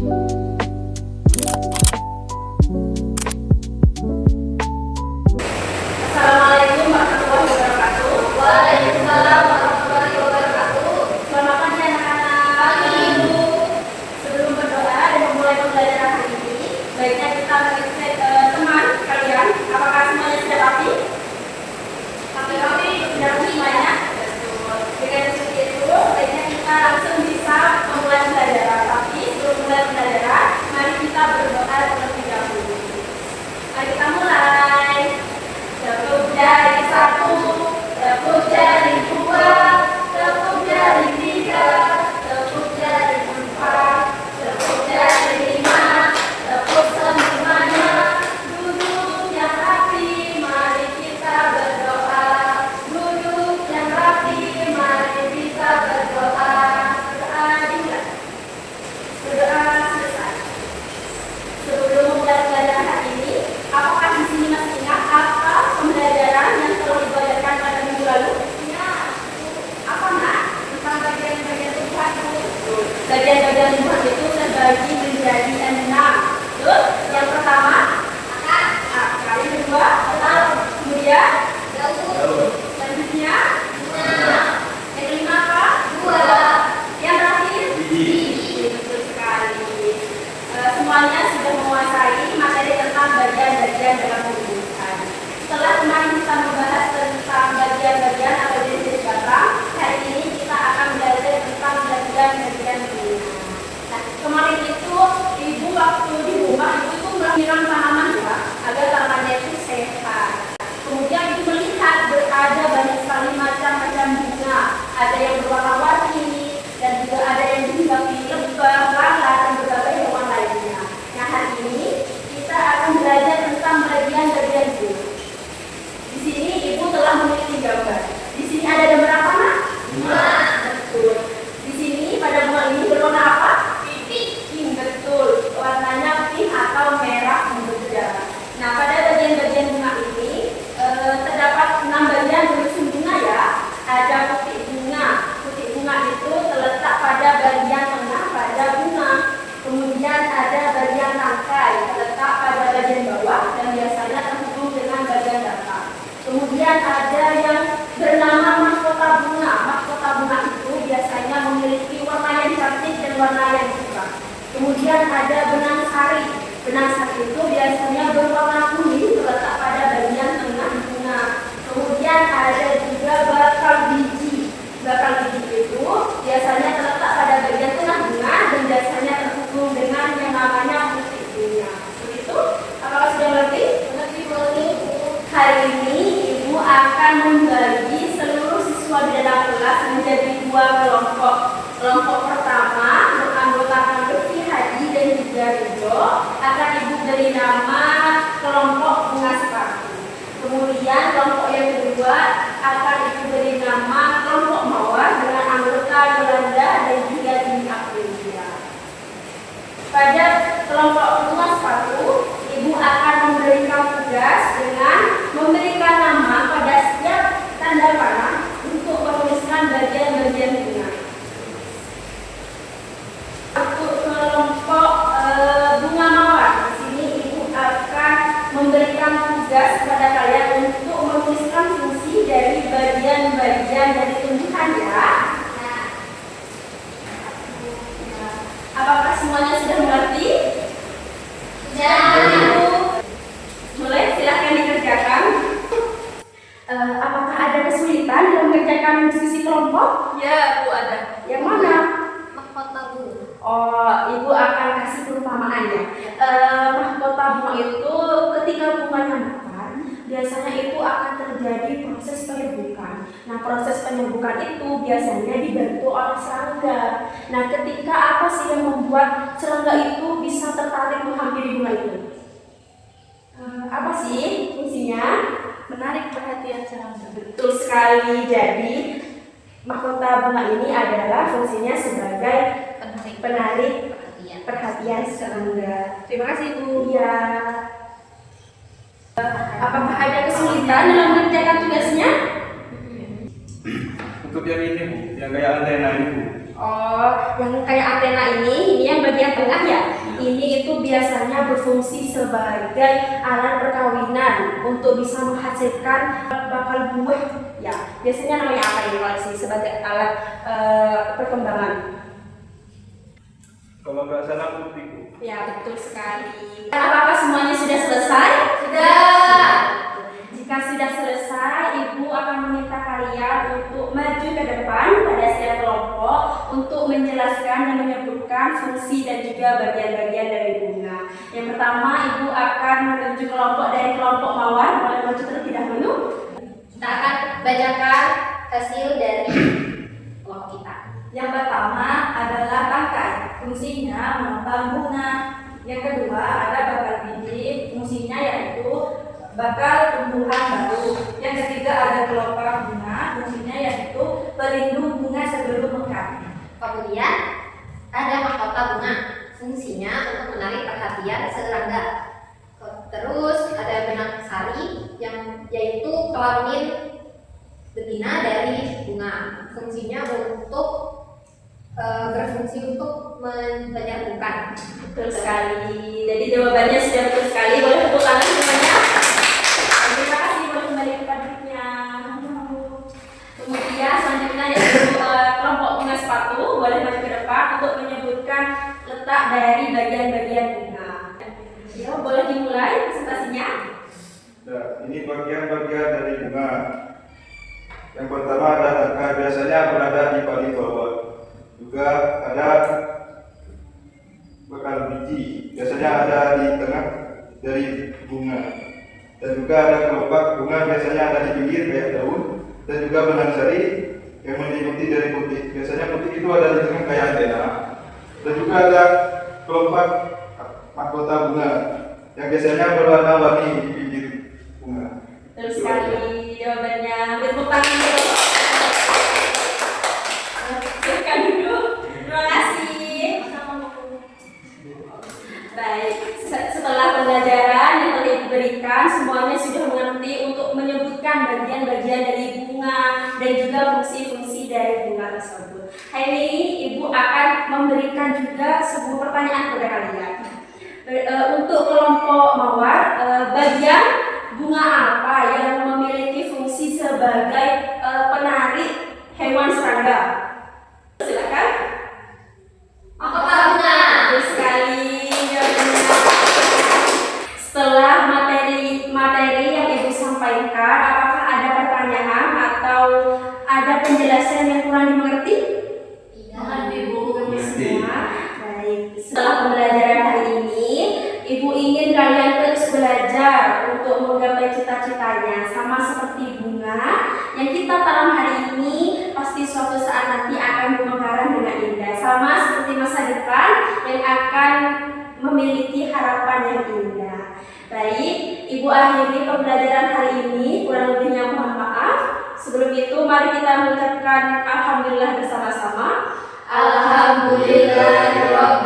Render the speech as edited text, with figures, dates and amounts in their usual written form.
Assalamualaikum warahmatullahi wabarakatuh. Waalaikumsalam warahmatullahi wabarakatuh. Selamat pagi anak-anak. Pagi Ibu. Sebelum berdoa dan memulai pembelajaran hari ini, baiknya kita mengecek teman kalian. Apakah semuanya sudah rapi? Rapi. Sudah rapi semuanya? Dengan seperti itu, baiknya kita langsung bisa memulai pembelajaran. Tapi sebelum mulai pembelajaran, mari kita berdoa terlebih dahulu. Mari kita mulai. Tepuk jari 1, tepuk jari 2, tepuk jari 3, tepuk jari 4, tepuk jari 5, tepuk semuanya. Duduk yang rapi, mari kita berdoa. Duduk yang rapi, mari kita berdoa. Berdoa dimulai. Berdoa selesai. Sebelum memulai pelajaran hari ini, apakah di sini masih ingat apa pembelajaran yang telah dibacakan pada minggu lalu? Ya. Apa nak? Tentang bagian-bagian Tuhan itu. Bagian-bagian Tuhan itu terbagi menjadi 6. Betul? Yang pertama, akal. Yang kedua, kemudian selanjutnya, yang kelima apa? Yang terakhir, betul sekali. Semuanya sudah menguasai materi tentang bagian-bagian dalam kehidupan. Setelah kemarin kita membahas tentang bagian-bagian atau jenis-jenis batang, hari ini kita akan belajar tentang bagian-bagian bunga. Nah, kemarin itu ibu waktu di rumah itu menyiram tanaman ya, agar tanamannya itu sehat. Kemudian ibu melihat ada banyak sekali macam-macam bunga, ada yang berwarna-warni dan juga ada yang dihiasi lebah, lalat dan berbagai hewan lainnya. Nah, hari ini kita akan belajar tentang bagian-bagian bunga. Di sini ibu telah memiliki gambar. Di sini ada gambar apa, nak? Bunga. Betul. Di sini pada bunga ini berwarna apa? Pink. Betul. Warnanya pink atau merah muda. Nah, pada bagian-bagian bunga ini terdapat 6 bagian bersusun bunga ya. Ada putih bunga. Putih bunga itu terletak pada bagian tengah pada bunga. Kemudian ada bagian tangkai terletak pada bagian bawah dan biasanya terhubung dengan bagian datar. Kemudian ada yang bernama mahkota bunga. Mahkota bunga itu biasanya memiliki warna yang cantik dan warna yang cerah. Kemudian ada benang sari. Benang sari itu biasanya berwarna kuning terletak pada bagian tengah bunga. Kemudian ada juga bakal biji. Bakal biji itu biasanya terletak pada bagian tengah bunga dan biasanya terhubung dengan yang namanya putih bunga. Begitu? Apakah sudah mengerti? Mengerti. Hari ini ibu akan membagi seluruh siswa di dalam kelas menjadi 2 kelompok. Kelompok pertama beranggotakan Lutfi, Hadi dan juga Ridho. Akan ibu beri nama kelompok bunga sepatu. Kemudian kelompok yang kedua akan ibu beri nama kelompok mawar dengan anggota Yolanda dan juga Dini Aprilia. Pada kelompok bunga sepatu, ibu akan memberikan tugas dengan memberikan nama pada setiap tanda panah untuk menuliskan bagian-bagian bunga. Untuk kelompok bunga mawar, di sini ibu akan memberikan tugas kepada kalian untuk menuliskan fungsi dari bagian-bagian dari tumbuhan ya. Apakah semuanya sudah mengerti? Ya. Mulai, silahkan dikerjakan. Apakah ada kesulitan dalam mengerjakan diskusi kelompok? Ya, Bu, ada. Yang mana? Mahkota bunga. Oh, ibu akan kasih perumpamaannya. Mahkota bunga itu ketika bunganya mekar, biasanya itu akan terjadi proses penyerbukan. Nah, proses penyerbukan itu biasanya dibantu oleh serangga. Nah, ketika apa sih yang membuat serangga itu bisa tertarik menghampiri bunga itu? Apa sih fungsinya? Menarik perhatian serangga. Betul sekali. Jadi mahkota bunga ini adalah fungsinya sebagai penarik perhatian serangga. Terima kasih, Bu. Iya. Apakah ada kesulitan dalam mengerjakan tugasnya? Untuk yang ini, Bu, yang kayak antena ini, Bu. Oh, yang kayak antena ini yang bagian tengah ya. biasanya berfungsi sebagai alat perkawinan untuk bisa menghasilkan bakal buah. Ya, biasanya namanya apa ini kalau sih sebagai alat perkembangan? Kalau nggak salah putih. Ya, betul sekali. Apakah semuanya sudah selesai? Sudah. Jika sudah selesai, Ibu akan meminta kalian untuk maju ke depan pada setiap kelompok untuk menjelaskan dan menyebutkan fungsi dan juga bagian-bagian dari bunga. Yang pertama, Ibu akan menunjuk kelompok dari kelompok mawar. Boleh maju terlebih dahulu. Kita akan bacakan hasil dari kelompok kita. Yang pertama adalah bangkai, fungsinya mengembang bunga. Yang kedua ada bakal biji, fungsinya yaitu bakal tumbuhan baru. Yang ketiga ada kelopak bunga, fungsinya yaitu pelindung bunga sebelum mekar. Kemudian ada mahkota bunga, fungsinya untuk menarik perhatian serangga. Terus ada benang sari yang yaitu kelamin betina dari bunga, fungsinya untuk berfungsi untuk menyambungkan. Betul sekali. Jadi jawabannya sudah betul sekali. Boleh tepuk tangan semuanya. Terima kasih. Boleh kembali ke pabriknya. Kemudian selanjutnya yaitu kelompok bunga sepatu. Boleh maju ke depan untuk menyebutkan letak dari bagian-bagian bunga. Ya, boleh dimulai presentasinya. Nah, ini bagian-bagian dari bunga. Yang pertama ada akar, biasanya berada di paling bawah. Juga ada bakal biji, biasanya ada di tengah dari bunga. Dan juga ada kelopak bunga, biasanya ada di pinggir kayak daun. Dan juga benang sari yang meliputi dari putih. Biasanya putih itu ada di tengah kayak antena. Dan juga ada kelopak mahkota bunga yang biasanya berwarna-warni di pinggir bunga. Betul sekali jawabannya. Tepuk tangan dulu. Silakan duduk. Terima kasih. Baik, setelah pembelajaran yang telah diberikan, semuanya sudah mengerti untuk menyebutkan bagian-bagian dari bunga dan juga fungsi-fungsi dari bunga tersebut. Hari ini Ibu akan memberikan juga sebuah pertanyaan kepada kalian. Untuk kelompok mawar, bagian bunga apa yang memiliki fungsi sebagai penarik hewan serangga? Silakan. Mahkota bunga. Betul sekali. Setelah materi yang Ibu sampaikan, apakah ada pertanyaan atau ada penjelasan yang kurang dimengerti? Iya, Ibu. Semua. Baik. Setelah pembelajaran hari ini, Ibu ingin kalian terus belajar untuk menggapai cita-citanya, sama seperti bunga yang kita tanam hari ini pasti suatu saat nanti akan bermekaran dengan indah, sama seperti masa depan yang akan memiliki harapan yang indah. Baik, Ibu akhiri pembelajaran hari ini, kurang lebihnya mohon maaf. Sebelum itu mari kita mengucapkan alhamdulillah bersama-sama. Alhamdulillah.